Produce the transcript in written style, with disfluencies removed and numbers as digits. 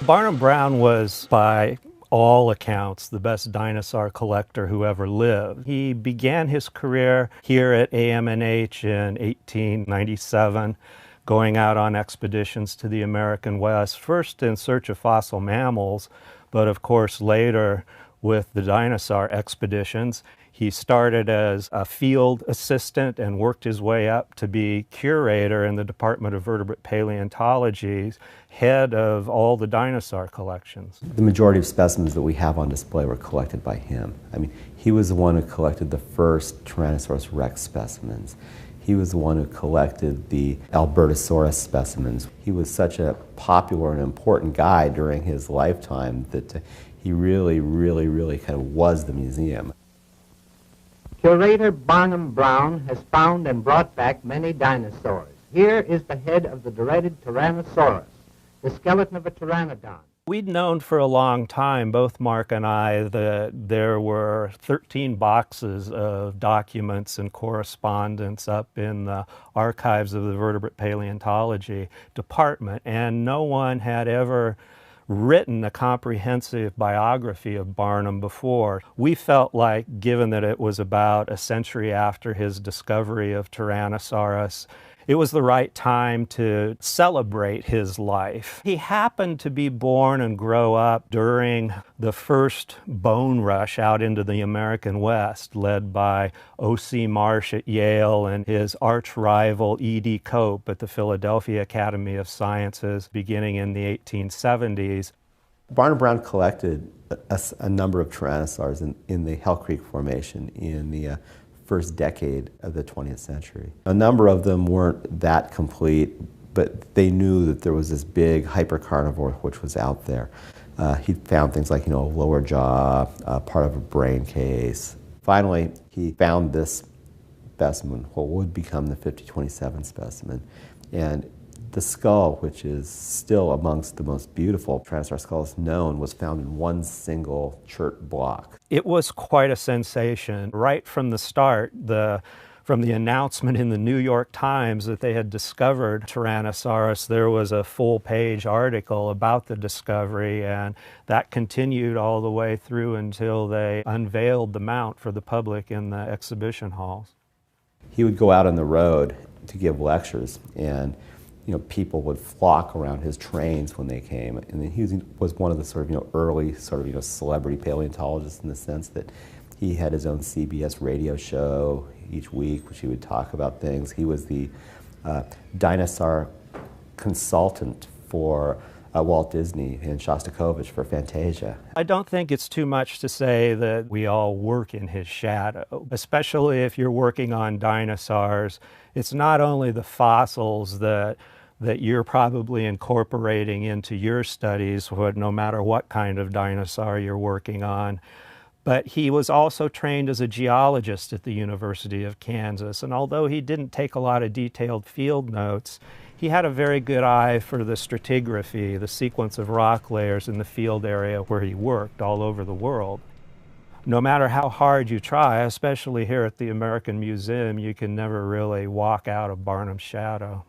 Barnum Brown was, by all accounts, the best dinosaur collector who ever lived. He began his career here at AMNH in 1897, going out on expeditions to the American West, first in search of fossil mammals, but of course later with the dinosaur expeditions. He started as a field assistant and worked his way up to be curator in the Department of Vertebrate Paleontology, head of all the dinosaur collections. The majority of specimens that we have on display were collected by him. I mean, he was the one who collected the first Tyrannosaurus rex specimens. He was the one who collected the Albertosaurus specimens. He was such a popular and important guy during his lifetime that he really kind of was the museum. Curator Barnum Brown has found and brought back many dinosaurs. Here is the head of the dreaded Tyrannosaurus, the skeleton of a pteranodon. We'd known for a long time, both Mark and I, that there were 13 boxes of documents and correspondence up in the archives of the Vertebrate Paleontology Department, and no one had ever written a comprehensive biography of Barnum before. We felt like, given that it was about a century after his discovery of Tyrannosaurus, it was the right time to celebrate his life. He happened to be born and grow up during the first bone rush out into the American West, led by O.C. Marsh at Yale and his arch rival E.D. Cope at the Philadelphia Academy of Sciences beginning in the 1870s. Barnum Brown collected a number of tyrannosaurs in the Hell Creek Formation in the first decade of the 20th century. A number of them weren't that complete, but they knew that there was this big hypercarnivore which was out there. He found things like, a lower jaw, part of a brain case. Finally, he found this specimen, what would become the 5027 specimen. And the skull, which is still amongst the most beautiful Tyrannosaurus skulls known, was found in one single chert block. It was quite a sensation. Right from the start, from the announcement in the New York Times that they had discovered Tyrannosaurus, there was a full-page article about the discovery, and that continued all the way through until they unveiled the mount for the public in the exhibition halls. He would go out on the road to give lectures, and people would flock around his trains when they came. And then he was one of the sort of, early sort of, celebrity paleontologists in the sense that he had his own CBS radio show each week, which he would talk about things. He was the dinosaur consultant for Walt Disney and Shostakovich for Fantasia. I don't think it's too much to say that we all work in his shadow, especially if you're working on dinosaurs. It's not only the fossils that you're probably incorporating into your studies, no matter what kind of dinosaur you're working on, but he was also trained as a geologist at the University of Kansas, and although he didn't take a lot of detailed field notes, he had a very good eye for the stratigraphy, the sequence of rock layers in the field area where he worked all over the world. No matter how hard you try, especially here at the American Museum, you can never really walk out of Barnum's shadow.